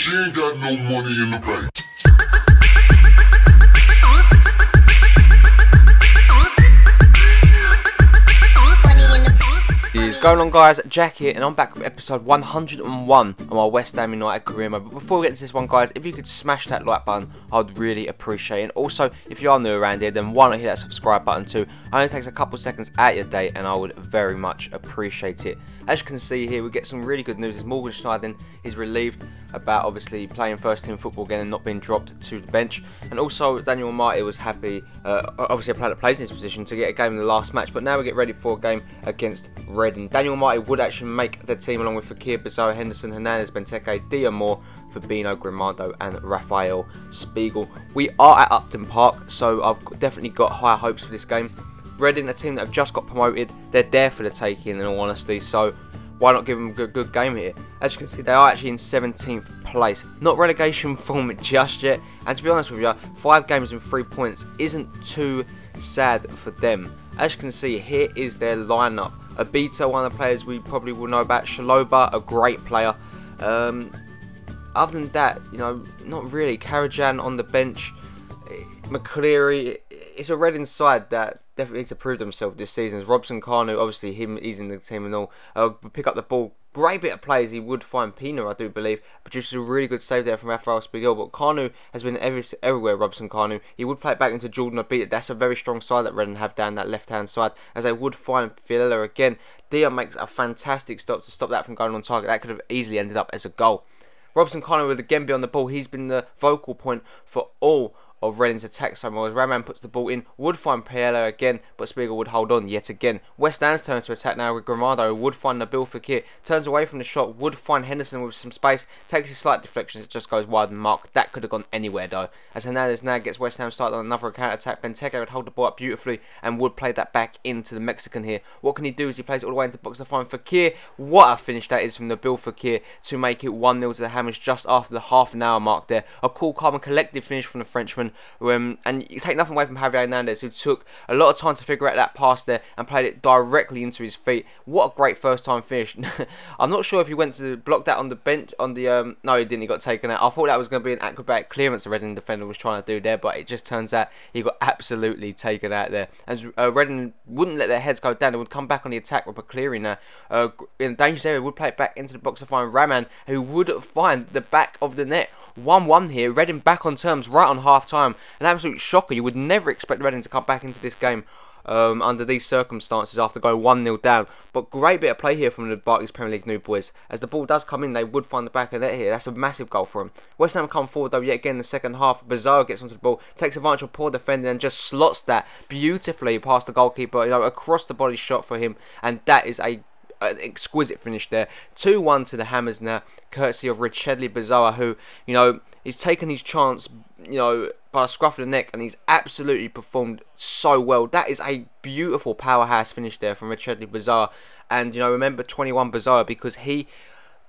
She ain't got no money in the bank. What's going on, guys? Jack here, and I'm back with episode 101 of my West Ham United career mode. But before we get to this one, guys, if you could smash that like button, I'd really appreciate it. And also, if you are new around here, then why not hit that subscribe button too? It only takes a couple seconds out of your day, and I would very much appreciate it. As you can see here, we get some really good news. Morgan Schneider is relieved about obviously playing first team football again and not being dropped to the bench. And also, Daniel Marty was happy, obviously a player that plays in this position, to get a game in the last match. But now we get ready for a game against Reading. Daniel Marty would actually make the team along with Fakir, Bizarro, Henderson, Hernandez, Benteke, Diamore, Fabinho, Grimado and Rafael Spiegel. We are at Upton Park, so I've definitely got higher hopes for this game. Reading, a team that have just got promoted, they're there for the taking in all honesty, so why not give them a good game here? As you can see, they are actually in 17th place. Not relegation form just yet, and to be honest with you, 5 games and 3 points isn't too sad for them. As you can see, here is their lineup. Abita, one of the players we probably will know about. Shaloba, a great player. Other than that, you know, not really. Karajan on the bench. McCleary. It's a Reading side that definitely needs to prove themselves this season. Robson Kanu, obviously he's in the team and all. Pick up the ball. Great bit of plays. He would find Pina, I do believe. Produces a really good save there from Rafael Spiegel. But Kanu has been everywhere, Robson Kanu. He would play it back into Jordan Abita. That's a very strong side that Reading have down that left-hand side. As they would find Fiella again. Dia makes a fantastic stop to stop that from going on target. That could have easily ended up as a goal. Robson Kanu would again be on the ball. He's been the focal point for all of Reading's attack so well. As Raman puts the ball in, would find Paella again, but Spiegel would hold on yet again. West Ham's turn to attack now with Grimado, would find Nabil Fekir, turns away from the shot, would find Henderson with some space, takes a slight deflection, it just goes wide and mark. That could have gone anywhere though. As Hernandez now gets West Ham started on another counter attack, Benteke would hold the ball up beautifully and would play that back into the Mexican here. What can he do is he plays it all the way into the box to find Fekir. What a finish that is from Nabil Fekir to make it 1-0 to the Hammers just after the half an hour mark there. A cool, calm and collective finish from the Frenchman. And you take nothing away from Javier Hernandez, who took a lot of time to figure out that pass there and played it directly into his feet. What a great first time finish. I'm not sure if he went to block that on the bench, no he didn't, he got taken out. I thought that was going to be an acrobatic clearance the Reading defender was trying to do there, but it just turns out he got absolutely taken out there. As Reading wouldn't let their heads go down, they would come back on the attack with McCleary now. In a dangerous area, would play it back into the box to find Raman, who would find the back of the net. 1-1 here, Reading back on terms right on half time. An absolute shocker. You would never expect Reading to come back into this game under these circumstances after going 1-0 down. But great bit of play here from the Barclays Premier League new boys. As the ball does come in, they would find the back of the net here. That's a massive goal for them. West Ham come forward though yet again in the second half. Bizarro gets onto the ball, takes advantage of poor defending and just slots that beautifully past the goalkeeper, you know, across the body shot for him. And that is an exquisite finish there. 2-1 to the Hammers now, courtesy of Richelli Bizarro, who, you know, he's taken his chance, you know, by the scruff of the neck, and he's absolutely performed so well. That is a beautiful powerhouse finish there from Richelli Bizarro. And, you know, remember 21 Bizarro, because he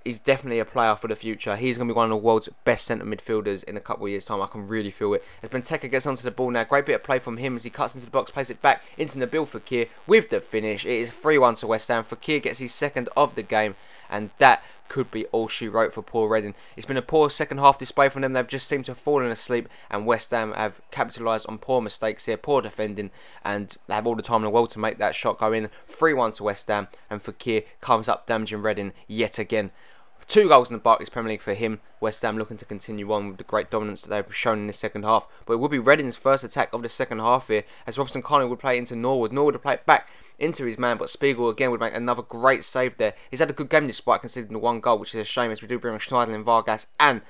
is definitely a player for the future. He's going to be one of the world's best centre midfielders in a couple of years' time. I can really feel it. As Benteke gets onto the ball now, great bit of play from him as he cuts into the box, plays it back into Nabil Fekir with the finish. It is 3-1 to West Ham. Fekir gets his second of the game, and that could be all she wrote for poor Reading. It's been a poor second half display from them. They've just seemed to have fallen asleep, and West Ham have capitalised on poor mistakes here, poor defending, and they have all the time in the world to make that shot go in. 3-1 to West Ham, and Fekir comes up damaging Reading yet again. 2 goals in the Barclays Premier League for him. West Ham looking to continue on with the great dominance that they've shown in the second half. But it would be Reading's first attack of the second half here, as Robson Kanu would play into Norwood. Norwood would play it back into his man, but Spiegel again would make another great save there. He's had a good game despite conceding the 1 goal, which is a shame, as we do bring on Schneider and Vargas and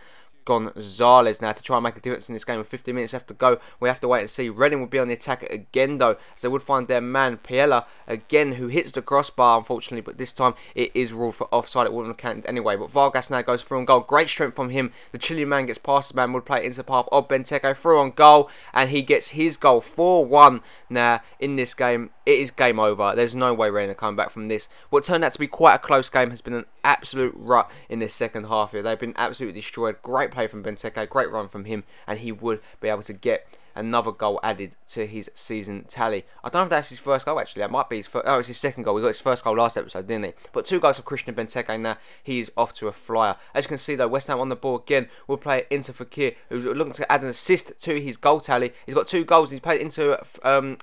Gonzalez now to try and make a difference in this game with 50 minutes left to go. We have to wait and see. Reading will be on the attack again though, as they would find their man Paella again, who hits the crossbar unfortunately, but this time it is ruled for offside. It wouldn't have counted anyway, but Vargas now goes through on goal. Great strength from him. The Chilean man gets past the man, would play it into the path of Benteke, through on goal, and he gets his goal. 4-1 now in this game. It is game over. There's no way Reading are coming back from this. What turned out to be quite a close game has been an absolute rut in this second half here. They've been absolutely destroyed. Great play from Benteke, great run from him, and he would be able to get another goal added to his season tally. I don't know if that's his first goal actually. That might be his first. Oh, it's his second goal. We got his first goal last episode, didn't he? But 2 goals for Christian Benteke now. He is off to a flyer. As you can see though, West Ham on the ball again. We'll play it into Fakir, who's looking to add an assist to his goal tally. He's got 2 goals. He's played it into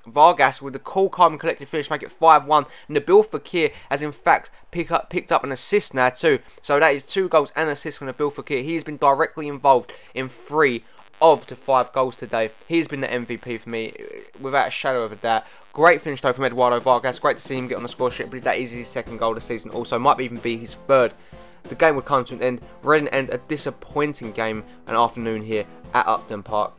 Vargas with the cool, calm, and collected finish, make it 5-1. Nabil Fakir has in fact picked up an assist now too. So that is 2 goals and an assist from Nabil Fakir. He has been directly involved in 3 of the 5 goals today. He's been the MVP for me, without a shadow of a doubt. Great finish though from Eduardo Vargas. Great to see him get on the score sheet. I believe that is his 2nd goal of the season. Also, might even be his 3rd. The game would come to an end. Ready to end a disappointing game and afternoon here at Upton Park.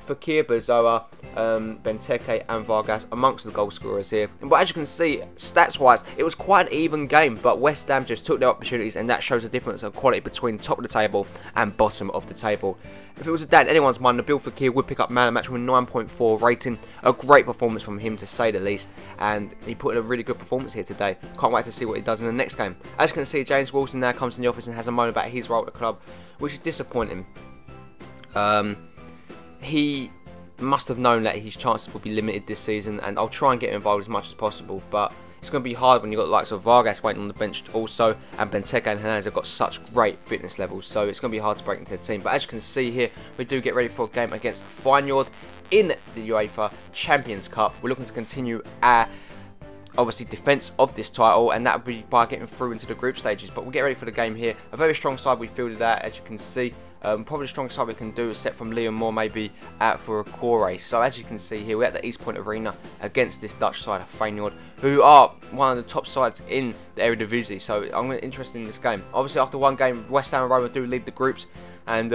Fakir, Bazoa, Benteke and Vargas amongst the goal scorers here. But as you can see, stats wise, it was quite an even game, but West Ham just took their opportunities, and that shows the difference of quality between top of the table and bottom of the table. If it was a doubt in anyone's mind, Nabil Fakir would pick up man of the match with a 9.4 rating. A great performance from him, to say the least, and he put in a really good performance here today. Can't wait to see what he does in the next game. As you can see, James Wilson now comes in the office and has a moan about his role at the club, which is disappointing. He must have known that his chances would be limited this season, and I'll try and get him involved as much as possible, but it's going to be hard when you've got the likes of Vargas waiting on the bench also, and Benteke and Hernandez have got such great fitness levels, so it's going to be hard to break into the team. But as you can see here, we do get ready for a game against Feyenoord in the UEFA Champions Cup. We're looking to continue our obviously defence of this title, and that would be by getting through into the group stages. But we'll get ready for the game here. A very strong side we fielded out, as you can see. Probably the strongest side we can do, except from Liam Moore maybe out for a core race. So as you can see here, we're at the East Point Arena against this Dutch side of Feyenoord, who are one of the top sides in the Eredivisie. So I'm interested in this game. Obviously, after one game, West Ham and Roma do lead the groups, and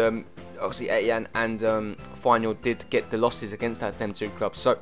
obviously Etienne and Feyenoord did get the losses against them 2 clubs. So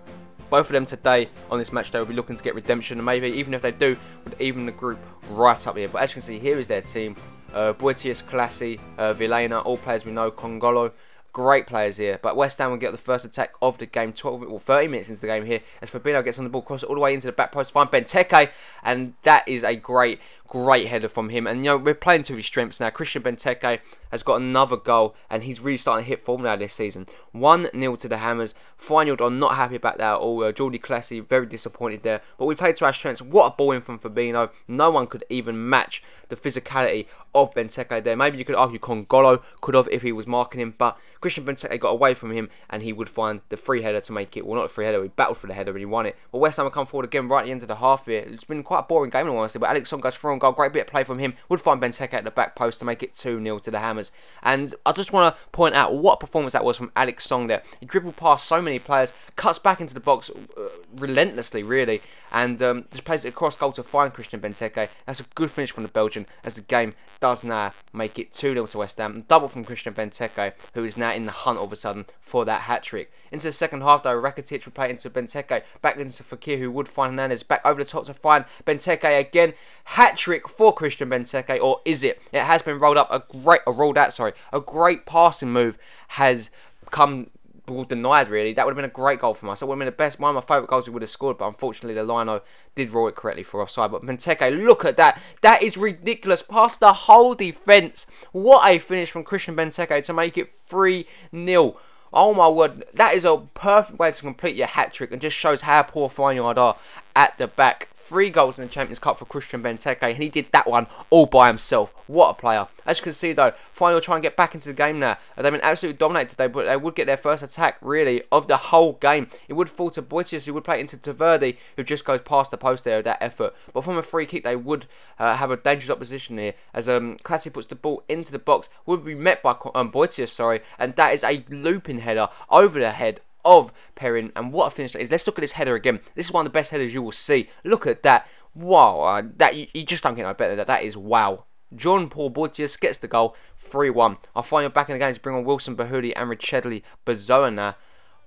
both of them today on this match day will be looking to get redemption, and maybe even if they do, would even the group right up here. But as you can see, here is their team. Boetius, Classy, Vilena, all players we know, Congolo, great players here. But West Ham will get the first attack of the game, 30 minutes into the game here, as Fabinho gets on the ball, crosses all the way into the back post, find Benteke, and that is a great header from him. And you know, we're playing to his strengths now. Christian Benteke has got another goal, and he's really starting to hit form now this season. 1-0 to the Hammers. Feyenoord are not happy about that at all. Jordi Classy very disappointed there, but we played to our strengths. What a ball in from Fabinho. No one could even match the physicality of Benteke there. Maybe you could argue Congolo could have if he was marking him, but Christian Benteke got away from him, and he would find the free header to make it. Well, not the free header, he battled for the header and he won it. But West Ham will come forward again right at the end of the half here. It's been quite a boring game, honestly, but Alex Song goes through and goal. Great bit of play from him. Would find Benteke at the back post to make it 2-0 to the Hammers. And I just want to point out what performance that was from Alex Song there. He dribbled past so many players, cuts back into the box relentlessly, really, and just plays it across goal to find Christian Benteke. That's a good finish from the Belgian, as the game does now make it 2-0 to West Ham. Double from Christian Benteke, who is now in the hunt all of a sudden for that hat-trick. Into the second half though, Rakitic would play into Benteke, back into Fakir, who would find Hernandez, back over the top to find Benteke again. Hat-trick for Christian Benteke, or is it? It has been rolled out. A great passing move has come denied, really. That would have been a great goal from us. That would have been the best, one of my favourite goals we would have scored, but unfortunately the lino did rule it correctly for offside. But Benteke, look at that. That is ridiculous. Past the whole defence. What a finish from Christian Benteke to make it 3-0. Oh my word, that is a perfect way to complete your hat-trick, and just shows how poor Feyenoord are at the back. 3 goals in the Champions Cup for Christian Benteke, and he did that one all by himself. What a player. As you can see though, Feyenoord try and get back into the game now. They've been absolutely dominated today, but they would get their first attack, really, of the whole game. It would fall to Boetius, who would play into Taverde, who just goes past the post there with that effort. But from a free kick, they would have a dangerous opposition here, as Classy puts the ball into the box, would be met by Boetius, and that is a looping header over the head of Perrin, and what a finish that is. Let's look at this header again. This is one of the best headers you will see. Look at that. Wow, that you just don't get no better than that. That is wow. John Paul Boetius gets the goal, 3-1. I'll find you back in the game to bring on Wilson, Bahudi and Richedley Bazoa now.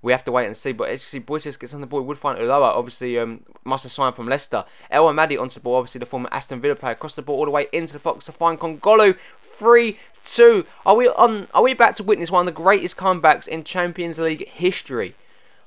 We have to wait and see, but as you see, Boetius gets on the ball. Would find Ulloa, obviously, must have signed from Leicester. El Amadi onto the ball, obviously the former Aston Villa player, across the ball all the way into the box to find Congolo. 3-2. Are we about to witness one of the greatest comebacks in Champions League history?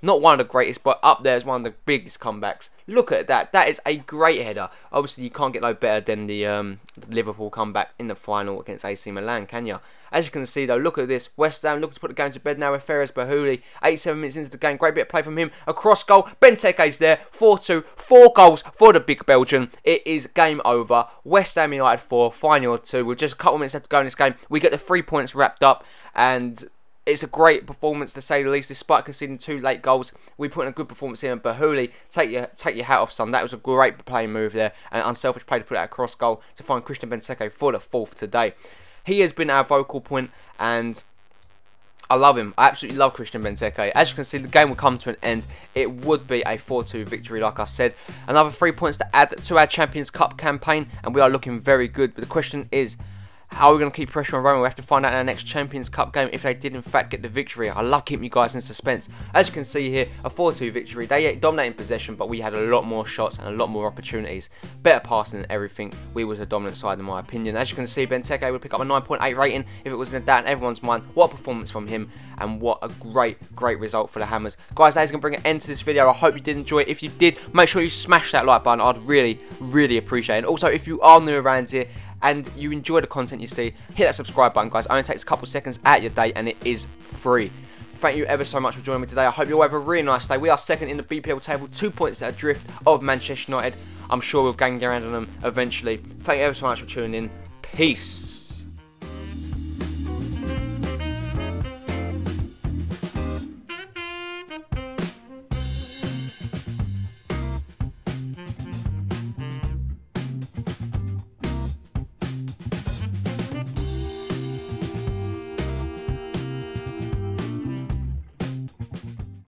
Not one of the greatest, but up there as one of the biggest comebacks. Look at that. That is a great header. Obviously, you can't get no better than the Liverpool comeback in the final against AC Milan, can you? As you can see, though, look at this. West Ham looking to put the game to bed now with Ferris Bahuli. 87 minutes into the game. Great bit of play from him. Across goal. Benteke's there. 4-2. 4 goals for the big Belgian. It is game over. West Ham United 4. Final 2. With just a couple of minutes left to go in this game, we get the 3 points wrapped up. And it's a great performance, to say the least. Despite conceding 2 late goals, we put in a good performance here. And Bahuli, take your hat off, son. That was a great play move there. And unselfish play to put that across goal to find Christian Benteke for the 4th today. He has been our vocal point, and I love him. I absolutely love Christian Benteke. As you can see, the game will come to an end. It would be a 4-2 victory, like I said. Another 3 points to add to our Champions Cup campaign, and we are looking very good. But the question is, how are we going to keep pressure on Roma? We have to find out in our next Champions Cup game if they did in fact get the victory. I love keeping you guys in suspense. As you can see here, a 4-2 victory. They dominated possession, but we had a lot more shots and a lot more opportunities. Better passing and everything. We was a dominant side in my opinion. As you can see, Benteke would pick up a 9.8 rating if it was in doubt in everyone's mind. What a performance from him, and what a great result for the Hammers. Guys, that is going to bring an end to this video. I hope you did enjoy it. If you did, make sure you smash that like button. I'd really appreciate it. And also, if you are new around here and you enjoy the content you see, hit that subscribe button, guys. It only takes a couple seconds out of your day, and it is free. Thank you ever so much for joining me today. I hope you all have a really nice day. We are second in the BPL table, 2 points adrift of Manchester United. I'm sure we'll gang around on them eventually. Thank you ever so much for tuning in. Peace.